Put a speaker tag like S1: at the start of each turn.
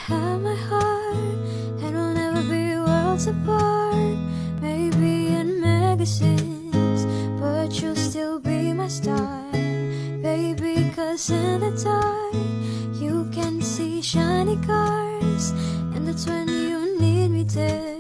S1: have my heart, and we'll never be worlds apart. Maybe in magazines, but you'll still be my star, baby. 'Cause in the dark you can see shiny cars, and that's when you need me there.